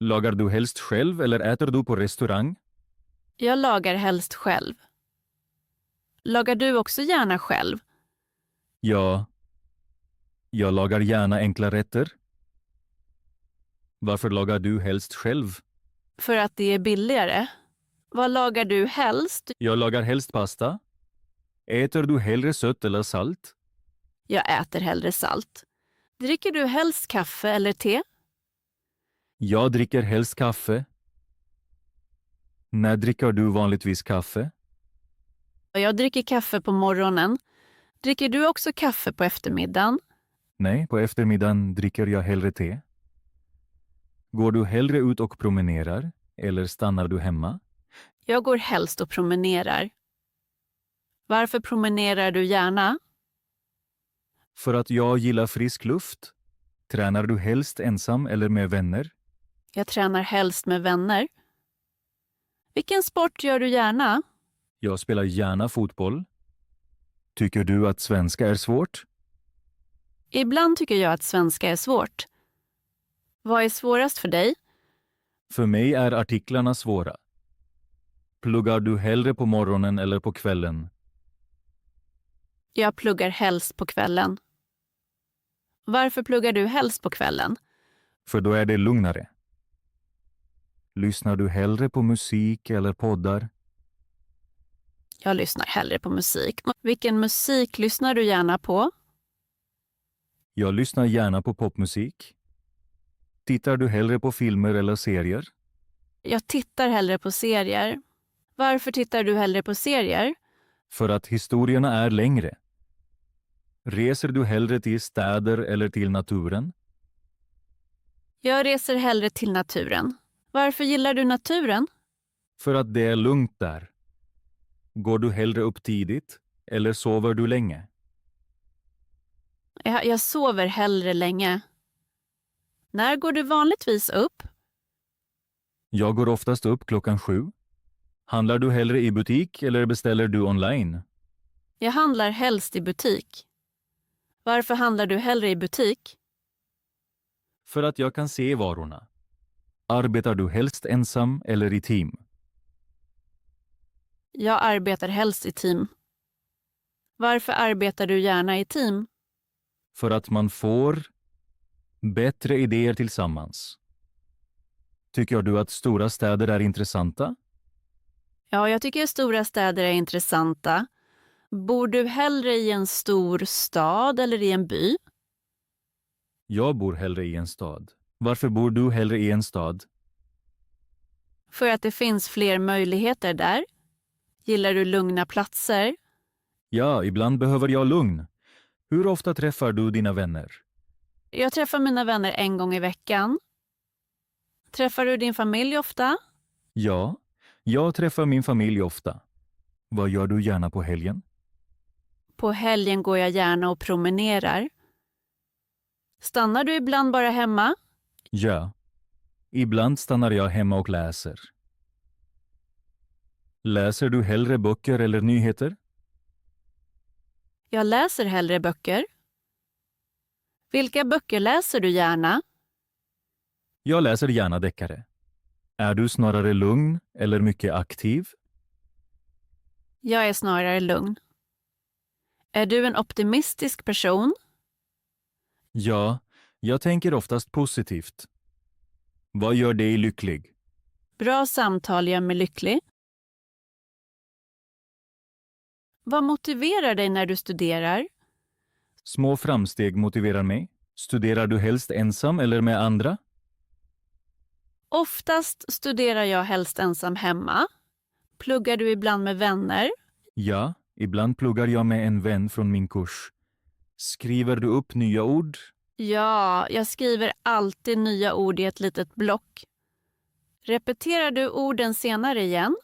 Lagar du helst själv eller äter du på restaurang? Jag lagar helst själv. Lagar du också gärna själv? Ja, jag lagar gärna enkla rätter. Varför lagar du helst själv? För att det är billigare. Vad lagar du helst? Jag lagar helst pasta. Äter du hellre sött eller salt? Jag äter hellre salt. Dricker du helst kaffe eller te? Jag dricker helst kaffe. När dricker du vanligtvis kaffe? Jag dricker kaffe på morgonen. Dricker du också kaffe på eftermiddagen? Nej, på eftermiddagen dricker jag hellre te. Går du hellre ut och promenerar eller stannar du hemma? Jag går helst och promenerar. Varför promenerar du gärna? För att jag gillar frisk luft. Tränar du helst ensam eller med vänner? Jag tränar helst med vänner. Vilken sport gör du gärna? Jag spelar gärna fotboll. Tycker du att svenska är svårt? Ibland tycker jag att svenska är svårt. Vad är svårast för dig? För mig är artiklarna svåra. Pluggar du hellre på morgonen eller på kvällen? Jag pluggar helst på kvällen. Varför pluggar du helst på kvällen? För då är det lugnare. Lyssnar du hellre på musik eller poddar? Jag lyssnar hellre på musik. Vilken musik lyssnar du gärna på? Jag lyssnar gärna på popmusik. Tittar du hellre på filmer eller serier? Jag tittar hellre på serier. Varför tittar du hellre på serier? För att historierna är längre. Reser du hellre till städer eller till naturen? Jag reser hellre till naturen. Varför gillar du naturen? För att det är lugnt där. Går du hellre upp tidigt eller sover du länge? Jag sover hellre länge. När går du vanligtvis upp? Jag går oftast upp 7:00. Handlar du hellre i butik eller beställer du online? Jag handlar helst i butik. Varför handlar du hellre i butik? För att jag kan se varorna. Arbetar du helst ensam eller i team? Jag arbetar helst i team. Varför arbetar du gärna i team? För att man får bättre idéer tillsammans. Tycker du att stora städer är intressanta? Ja, jag tycker stora städer är intressanta. Bor du hellre i en stor stad eller i en by? Jag bor hellre i en stad. Varför bor du hellre i en stad? För att det finns fler möjligheter där. Gillar du lugna platser? Ja, ibland behöver jag lugn. Hur ofta träffar du dina vänner? Jag träffar mina vänner en gång i veckan. Träffar du din familj ofta? Ja, jag träffar min familj ofta. Vad gör du gärna på helgen? På helgen går jag gärna och promenerar. Stannar du ibland bara hemma? Ja, ibland stannar jag hemma och läser. Läser du hellre böcker eller nyheter? Jag läser hellre böcker. Vilka böcker läser du gärna? Jag läser gärna deckare. Är du snarare lugn eller mycket aktiv? Jag är snarare lugn. Är du en optimistisk person? Ja, jag tänker oftast positivt. Vad gör dig lycklig? Bra samtal gör mig lycklig. Vad motiverar dig när du studerar? Små framsteg motiverar mig. Studerar du helst ensam eller med andra? Oftast studerar jag helst ensam hemma. Pluggar du ibland med vänner? Ja, ibland pluggar jag med en vän från min kurs. Skriver du upp nya ord? Ja, jag skriver alltid nya ord i ett litet block. Repeterar du orden senare igen?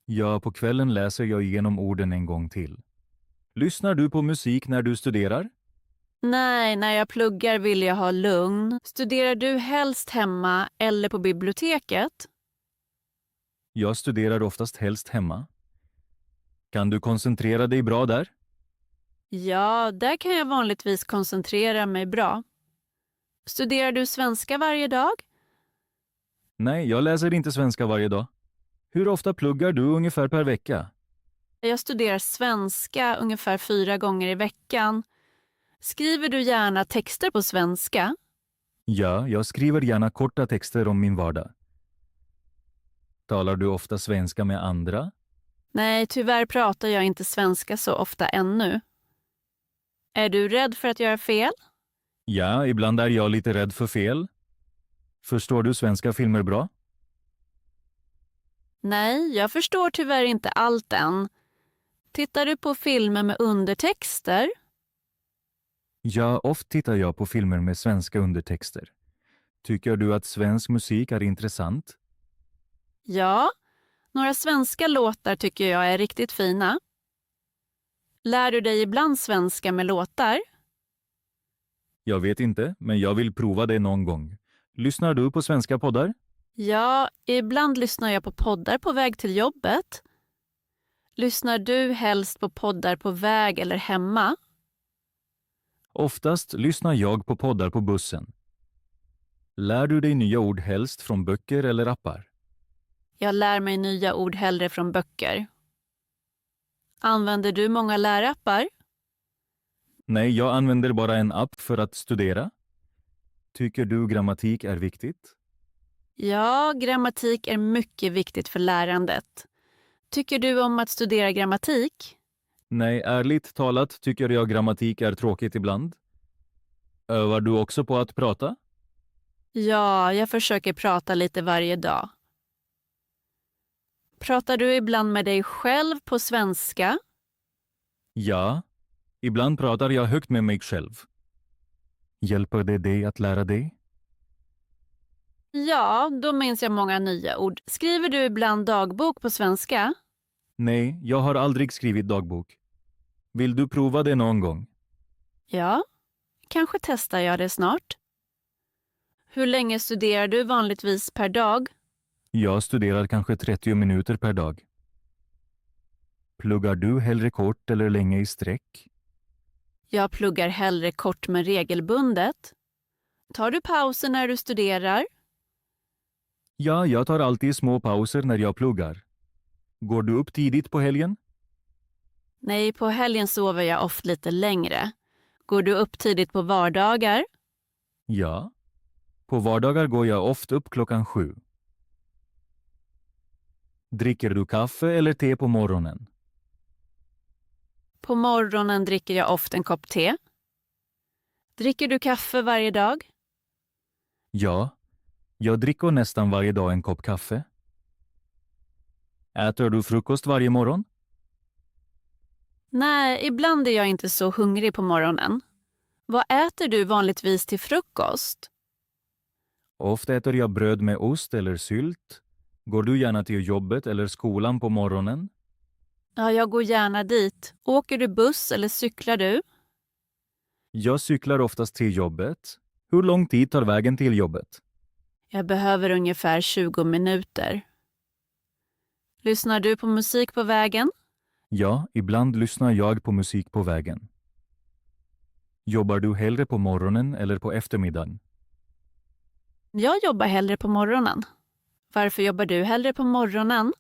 Ja, på kvällen läser jag igenom orden en gång till. Lyssnar du på musik när du studerar? Nej, när jag pluggar vill jag ha lugn. Studerar du helst hemma eller på biblioteket? Jag studerar oftast helst hemma. Kan du koncentrera dig bra där? Ja, där kan jag vanligtvis koncentrera mig bra. Studerar du svenska varje dag? Nej, jag läser inte svenska varje dag. Hur ofta pluggar du ungefär per vecka? Jag studerar svenska ungefär 4 gånger i veckan. Skriver du gärna texter på svenska? Ja, jag skriver gärna korta texter om min vardag. Talar du ofta svenska med andra? Nej, tyvärr pratar jag inte svenska så ofta ännu. Är du rädd för att göra fel? Ja, ibland är jag lite rädd för fel. Förstår du svenska filmer bra? Nej, jag förstår tyvärr inte allt än. Tittar du på filmer med undertexter? Ja, ofta tittar jag på filmer med svenska undertexter. Tycker du att svensk musik är intressant? Ja, några svenska låtar tycker jag är riktigt fina. Lär du dig ibland svenska med låtar? Jag vet inte, men jag vill prova det någon gång. Lyssnar du på svenska poddar? Ja, ibland lyssnar jag på poddar på väg till jobbet. Lyssnar du helst på poddar på väg eller hemma? Oftast lyssnar jag på poddar på bussen. Lär du dig nya ord helst från böcker eller appar? Jag lär mig nya ord hellre från böcker. Använder du många lärappar? Nej, jag använder bara en app för att studera. Tycker du grammatik är viktigt? Ja, grammatik är mycket viktigt för lärandet. Tycker du om att studera grammatik? Nej, ärligt talat tycker jag grammatik är tråkigt ibland. Övar du också på att prata? Ja, jag försöker prata lite varje dag. Pratar du ibland med dig själv på svenska? Ja, ibland pratar jag högt med mig själv. Hjälper det dig att lära dig? Ja, då minns jag många nya ord. Skriver du ibland dagbok på svenska? Nej, jag har aldrig skrivit dagbok. Vill du prova det någon gång? Ja, kanske testar jag det snart. Hur länge studerar du vanligtvis per dag? Jag studerar kanske 30 minuter per dag. Pluggar du hellre kort eller länge i sträck? Jag pluggar hellre kort men regelbundet. Tar du pauser när du studerar? Ja, jag tar alltid små pauser när jag pluggar. Går du upp tidigt på helgen? Nej, på helgen sover jag ofta lite längre. Går du upp tidigt på vardagar? Ja. På vardagar går jag ofta upp 7:00. Dricker du kaffe eller te på morgonen? På morgonen dricker jag ofta en kopp te. Dricker du kaffe varje dag? Ja, jag dricker nästan varje dag en kopp kaffe. Äter du frukost varje morgon? Nej, ibland är jag inte så hungrig på morgonen. Vad äter du vanligtvis till frukost? Ofta äter jag bröd med ost eller sylt. Går du gärna till jobbet eller skolan på morgonen? Ja, jag går gärna dit. Åker du buss eller cyklar du? Jag cyklar oftast till jobbet. Hur lång tid tar vägen till jobbet? Jag behöver ungefär 20 minuter. Lyssnar du på musik på vägen? Ja, ibland lyssnar jag på musik på vägen. Jobbar du hellre på morgonen eller på eftermiddagen? Jag jobbar hellre på morgonen. Varför jobbar du hellre på morgonen?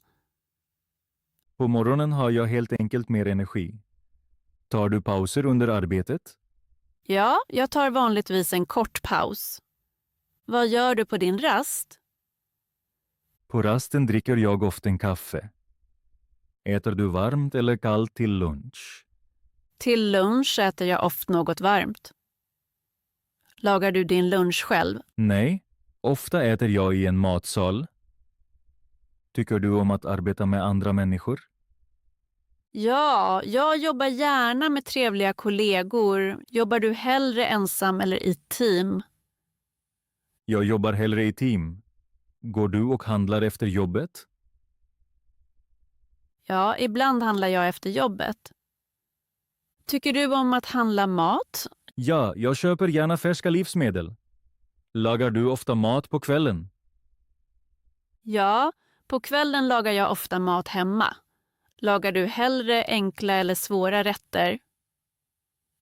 På morgonen har jag helt enkelt mer energi. Tar du pauser under arbetet? Ja, jag tar vanligtvis en kort paus. Vad gör du på din rast? På rasten dricker jag ofta en kaffe. Äter du varmt eller kallt till lunch? Till lunch äter jag ofta något varmt. Lagar du din lunch själv? Nej, ofta äter jag i en matsal. Tycker du om att arbeta med andra människor? Ja, jag jobbar gärna med trevliga kollegor. Jobbar du hellre ensam eller i team? Jag jobbar hellre i team. Går du och handlar efter jobbet? Ja, ibland handlar jag efter jobbet. Tycker du om att handla mat? Ja, jag köper gärna färska livsmedel. Lagar du ofta mat på kvällen? Ja, på kvällen lagar jag ofta mat hemma. Lagar du hellre enkla eller svåra rätter?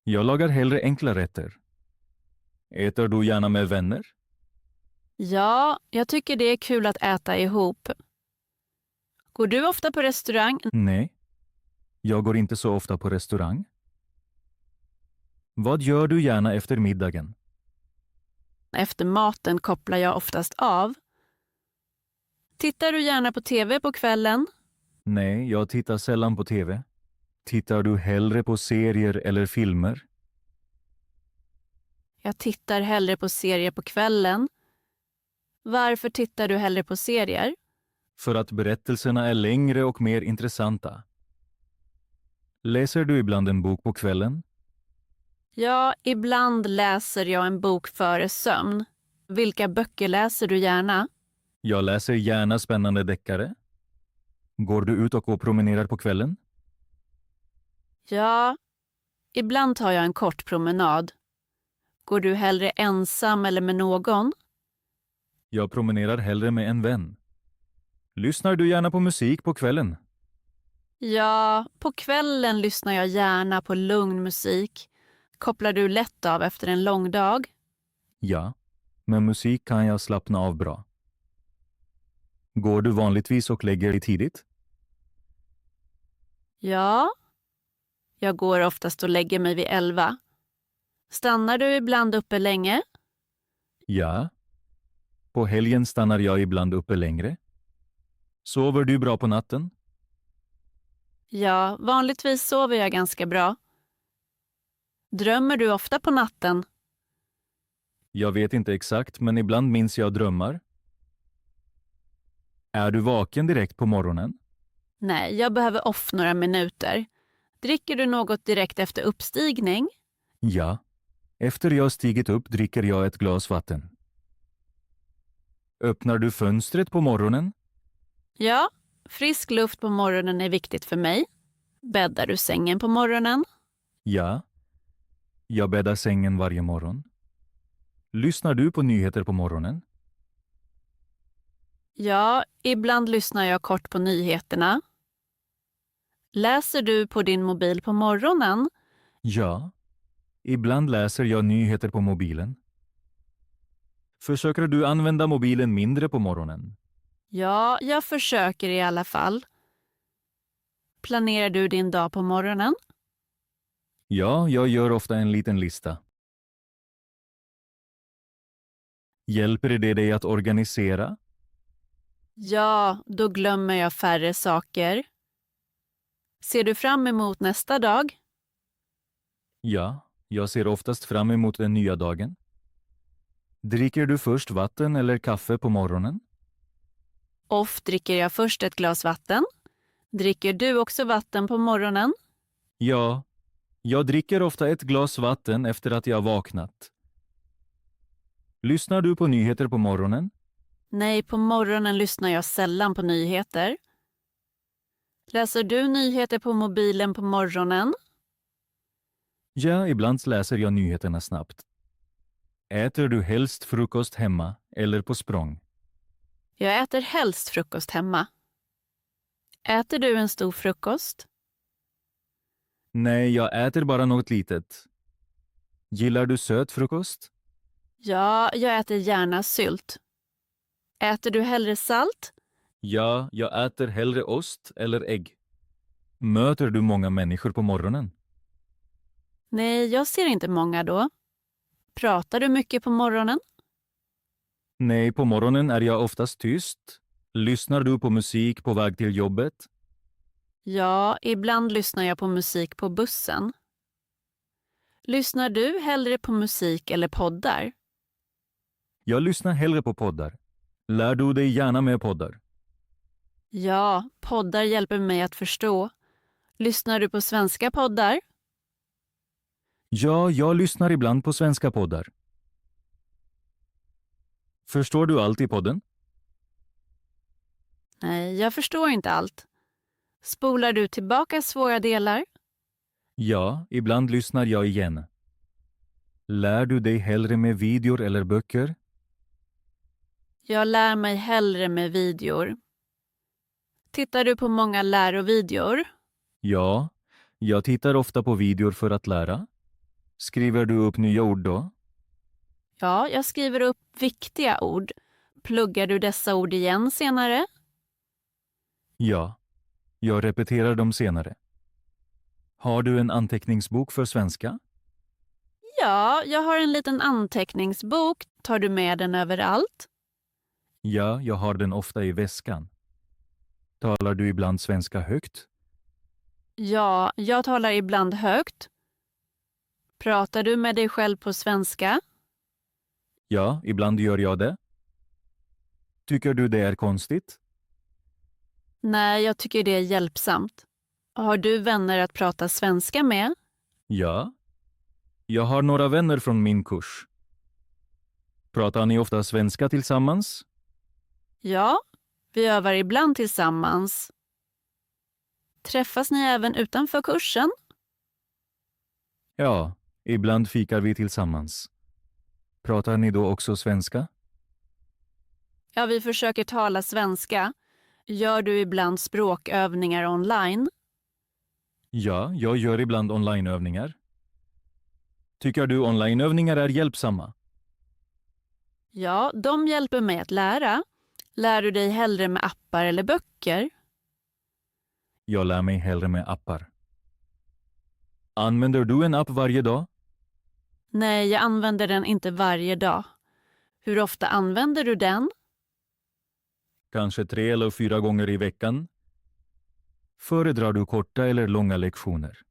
Jag lagar hellre enkla rätter. Äter du gärna med vänner? Ja, jag tycker det är kul att äta ihop. Går du ofta på restaurang? Nej, jag går inte så ofta på restaurang. Vad gör du gärna efter middagen? Efter maten kopplar jag oftast av. Tittar du gärna på TV på kvällen? Nej, jag tittar sällan på TV. Tittar du hellre på serier eller filmer? Jag tittar hellre på serier på kvällen. Varför tittar du hellre på serier? För att berättelserna är längre och mer intressanta. Läser du ibland en bok på kvällen? Ja, ibland läser jag en bok före sömn. Vilka böcker läser du gärna? Jag läser gärna spännande deckare. Går du ut och promenerar på kvällen? Ja, ibland tar jag en kort promenad. Går du hellre ensam eller med någon? Jag promenerar hellre med en vän. Lyssnar du gärna på musik på kvällen? Ja, på kvällen lyssnar jag gärna på lugn musik. Kopplar du lätt av efter en lång dag? Ja, med musik kan jag slappna av bra. Går du vanligtvis och lägger dig tidigt? Ja, jag går oftast och lägger mig vid 11. Stannar du ibland uppe länge? Ja. På helgen stannar jag ibland uppe längre. Sover du bra på natten? Ja, vanligtvis sover jag ganska bra. Drömmer du ofta på natten? Jag vet inte exakt, men ibland minns jag drömmar. Är du vaken direkt på morgonen? Nej, jag behöver off några minuter. Dricker du något direkt efter uppstigning? Ja. Efter jag stigit upp dricker jag ett glas vatten. Öppnar du fönstret på morgonen? Ja, frisk luft på morgonen är viktigt för mig. Bäddar du sängen på morgonen? Ja. Jag bäddar sängen varje morgon. Lyssnar du på nyheter på morgonen? Ja, ibland lyssnar jag kort på nyheterna. Läser du på din mobil på morgonen? Ja. Ibland läser jag nyheter på mobilen. Försöker du använda mobilen mindre på morgonen? Ja, jag försöker i alla fall. Planerar du din dag på morgonen? Ja, jag gör ofta en liten lista. Hjälper det dig att organisera? Ja, då glömmer jag färre saker. Ser du fram emot nästa dag? Ja, jag ser oftast fram emot den nya dagen. Dricker du först vatten eller kaffe på morgonen? Ofta dricker jag först ett glas vatten. Dricker du också vatten på morgonen? Ja, jag dricker ofta ett glas vatten efter att jag vaknat. Lyssnar du på nyheter på morgonen? Nej, på morgonen lyssnar jag sällan på nyheter. Läser du nyheter på mobilen på morgonen? Ja, ibland läser jag nyheterna snabbt. Äter du helst frukost hemma eller på språng? Jag äter helst frukost hemma. Äter du en stor frukost? Nej, jag äter bara något litet. Gillar du söt frukost? Ja, jag äter gärna sylt. Äter du hellre salt? Ja, jag äter hellre ost eller ägg. Möter du många människor på morgonen? Nej, jag ser inte många då. Pratar du mycket på morgonen? Nej, på morgonen är jag oftast tyst. Lyssnar du på musik på väg till jobbet? Ja, ibland lyssnar jag på musik på bussen. Lyssnar du hellre på musik eller poddar? Jag lyssnar hellre på poddar. Lär du dig gärna med poddar? Ja, poddar hjälper mig att förstå. Lyssnar du på svenska poddar? Ja, jag lyssnar ibland på svenska poddar. Förstår du allt i podden? Nej, jag förstår inte allt. Spolar du tillbaka svåra delar? Ja, ibland lyssnar jag igen. Lär du dig hellre med videor eller böcker? Jag lär mig hellre med videor. Tittar du på många lärovideor? Ja, jag tittar ofta på videor för att lära. Skriver du upp nya ord då? Ja, jag skriver upp viktiga ord. Pluggar du dessa ord igen senare? Ja, jag repeterar dem senare. Har du en anteckningsbok för svenska? Ja, jag har en liten anteckningsbok. Tar du med den överallt? Ja, jag har den ofta i väskan. Talar du ibland svenska högt? Ja, jag talar ibland högt. Pratar du med dig själv på svenska? Ja, ibland gör jag det. Tycker du det är konstigt? Nej, jag tycker det är hjälpsamt. Har du vänner att prata svenska med? Ja. Jag har några vänner från min kurs. Pratar ni ofta svenska tillsammans? Ja, vi övar ibland tillsammans. Träffas ni även utanför kursen? Ja, ibland fikar vi tillsammans. Pratar ni då också svenska? Ja, vi försöker tala svenska. Gör du ibland språkövningar online? Ja, jag gör ibland onlineövningar. Tycker du onlineövningar är hjälpsamma? Ja, de hjälper mig att lära. Lär du dig hellre med appar eller böcker? Jag lär mig hellre med appar. Använder du en app varje dag? Nej, jag använder den inte varje dag. Hur ofta använder du den? Kanske 3 eller 4 gånger i veckan. Föredrar du korta eller långa lektioner?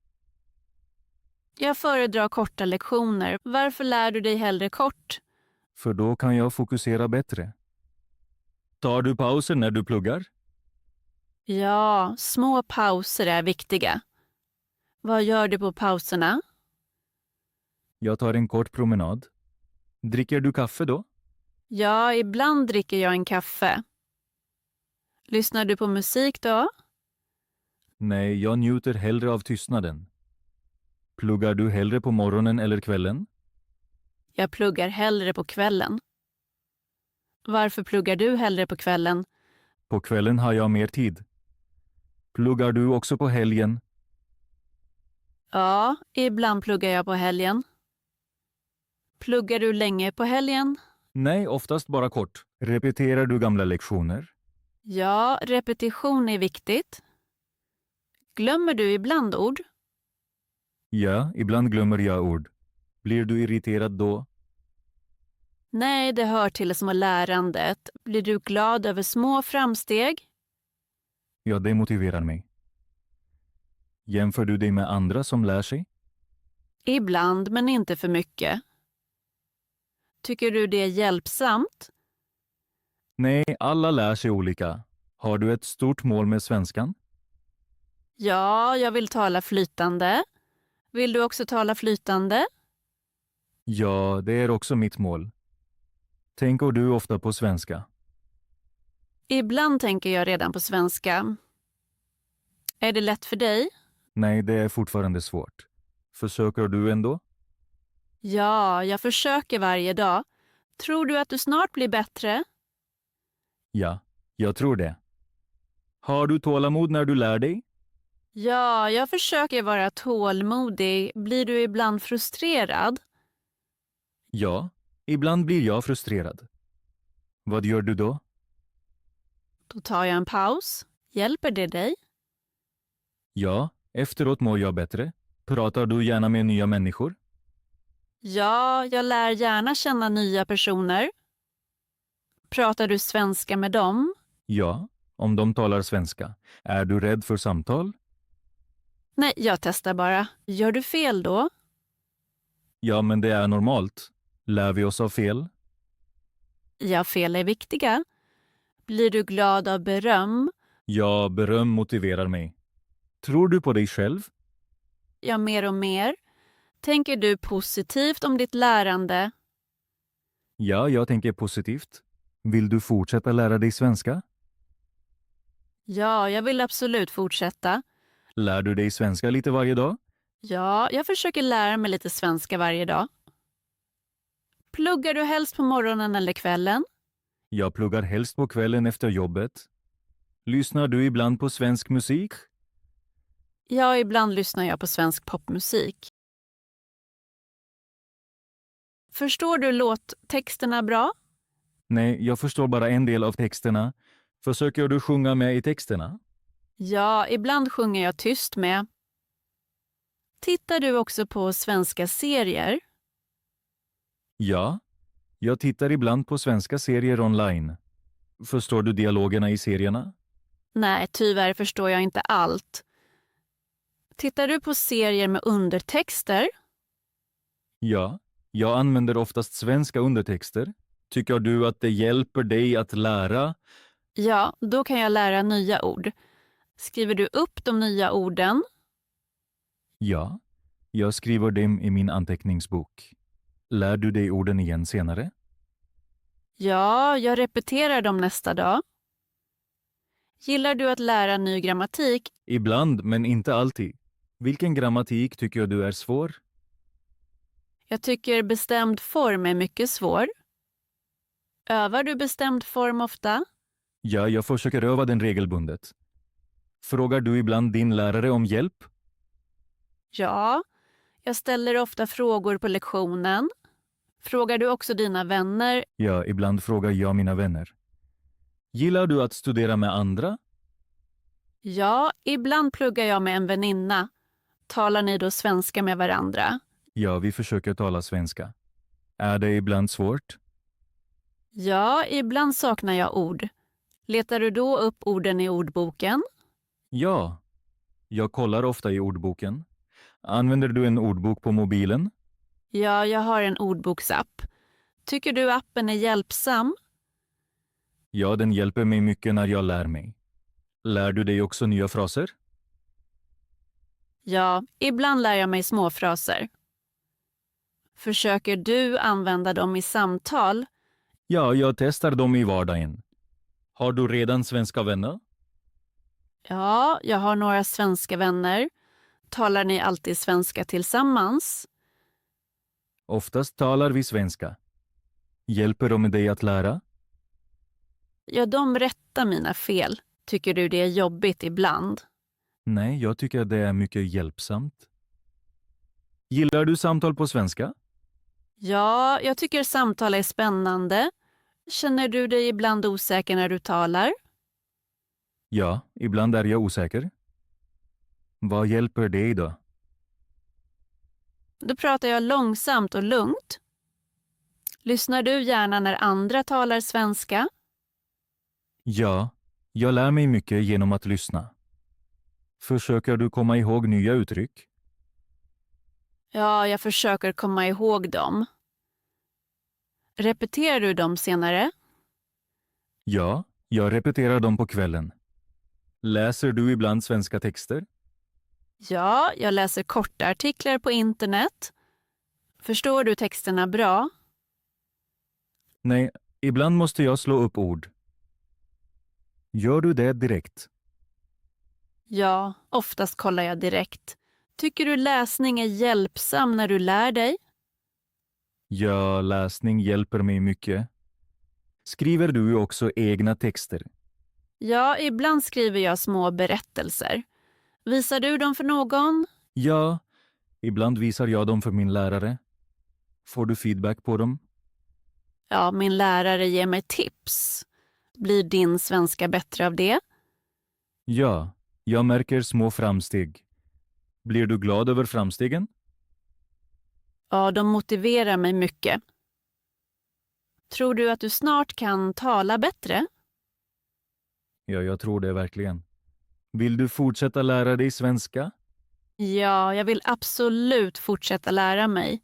Jag föredrar korta lektioner. Varför lär du dig hellre kort? För då kan jag fokusera bättre. Tar du pauser när du pluggar? Ja, små pauser är viktiga. Vad gör du på pauserna? Jag tar en kort promenad. Dricker du kaffe då? Ja, ibland dricker jag en kaffe. Lyssnar du på musik då? Nej, jag njuter hellre av tystnaden. Pluggar du hellre på morgonen eller kvällen? Jag pluggar hellre på kvällen. Varför pluggar du hellre på kvällen? På kvällen har jag mer tid. Pluggar du också på helgen? Ja, ibland pluggar jag på helgen. Pluggar du länge på helgen? Nej, oftast bara kort. Repeterar du gamla lektioner? Ja, repetition är viktigt. Glömmer du ibland ord? Ja, ibland glömmer jag ord. Blir du irriterad då? Nej, det hör till små lärandet. Blir du glad över små framsteg? Ja, det motiverar mig. Jämför du dig med andra som lär sig? Ibland, men inte för mycket. Tycker du det är hjälpsamt? Nej, alla lär sig olika. Har du ett stort mål med svenskan? Ja, jag vill tala flytande. Vill du också tala flytande? Ja, det är också mitt mål. Tänker du ofta på svenska? Ibland tänker jag redan på svenska. Är det lätt för dig? Nej, det är fortfarande svårt. Försöker du ändå? Ja, jag försöker varje dag. Tror du att du snart blir bättre? Ja, jag tror det. Har du tålamod när du lär dig? Ja, jag försöker vara tålmodig. Blir du ibland frustrerad? Ja, ibland blir jag frustrerad. Vad gör du då? Då tar jag en paus. Hjälper det dig? Ja, efteråt mår jag bättre. Pratar du gärna med nya människor? Ja, jag lär gärna känna nya personer. Pratar du svenska med dem? Ja, om de talar svenska. Är du rädd för samtal? Nej, jag testar bara. Gör du fel då? Ja, men det är normalt. Lär vi oss av fel? Ja, fel är viktiga. Blir du glad av beröm? Ja, beröm motiverar mig. Tror du på dig själv? Ja, mer och mer. Tänker du positivt om ditt lärande? Ja, jag tänker positivt. Vill du fortsätta lära dig svenska? Ja, jag vill absolut fortsätta. Lär du dig svenska lite varje dag? Ja, jag försöker lära mig lite svenska varje dag. Pluggar du helst på morgonen eller kvällen? Jag pluggar helst på kvällen efter jobbet. Lyssnar du ibland på svensk musik? Ja, ibland lyssnar jag på svensk popmusik. Förstår du låttexterna bra? Nej, jag förstår bara en del av texterna. Försöker du sjunga med i texterna? Ja, ibland sjunger jag tyst med. Tittar du också på svenska serier? Ja, jag tittar ibland på svenska serier online. Förstår du dialogerna i serierna? Nej, tyvärr förstår jag inte allt. Tittar du på serier med undertexter? Ja, jag använder oftast svenska undertexter. Tycker du att det hjälper dig att lära? Ja, då kan jag lära nya ord. Skriver du upp de nya orden? Ja, jag skriver dem i min anteckningsbok. Lär du dig orden igen senare? Ja, jag repeterar dem nästa dag. Gillar du att lära ny grammatik? Ibland, men inte alltid. Vilken grammatik tycker du är svår? Jag tycker bestämd form är mycket svår. Övar du bestämd form ofta? Ja, jag försöker öva den regelbundet. Frågar du ibland din lärare om hjälp? Ja, jag ställer ofta frågor på lektionen. Frågar du också dina vänner? Ja, ibland frågar jag mina vänner. Gillar du att studera med andra? Ja, ibland pluggar jag med en väninna. Talar ni då svenska med varandra? Ja, vi försöker tala svenska. Är det ibland svårt? Ja, ibland saknar jag ord. Letar du då upp orden i ordboken? Ja, jag kollar ofta i ordboken. Använder du en ordbok på mobilen? Ja, jag har en ordboksapp. Tycker du appen är hjälpsam? Ja, den hjälper mig mycket när jag lär mig. Lär du dig också nya fraser? Ja, ibland lär jag mig småfraser. Försöker du använda dem i samtal? Ja, jag testar dem i vardagen. Har du redan svenska vänner? Ja, jag har några svenska vänner. Talar ni alltid svenska tillsammans? Oftast talar vi svenska. Hjälper de dig att lära? Ja, de rättar mina fel. Tycker du det är jobbigt ibland? Nej, jag tycker det är mycket hjälpsamt. Gillar du samtal på svenska? Ja, jag tycker samtal är spännande. Känner du dig ibland osäker när du talar? Ja, ibland är jag osäker. Vad hjälper dig då? Då pratar jag långsamt och lugnt. Lyssnar du gärna när andra talar svenska? Ja, jag lär mig mycket genom att lyssna. Försöker du komma ihåg nya uttryck? Ja, jag försöker komma ihåg dem. Repeterar du dem senare? Ja, jag repeterar dem på kvällen. Läser du ibland svenska texter? Ja, jag läser korta artiklar på internet. Förstår du texterna bra? Nej, ibland måste jag slå upp ord. Gör du det direkt? Ja, oftast kollar jag direkt. Tycker du läsning är hjälpsam när du lär dig? Ja, läsning hjälper mig mycket. Skriver du också egna texter? Ja, ibland skriver jag små berättelser. Visar du dem för någon? Ja, ibland visar jag dem för min lärare. Får du feedback på dem? Ja, min lärare ger mig tips. Blir din svenska bättre av det? Ja, jag märker små framsteg. Blir du glad över framstegen? Ja, de motiverar mig mycket. Tror du att du snart kan tala bättre? Ja, jag tror det verkligen. Vill du fortsätta lära dig svenska? Ja, jag vill absolut fortsätta lära mig.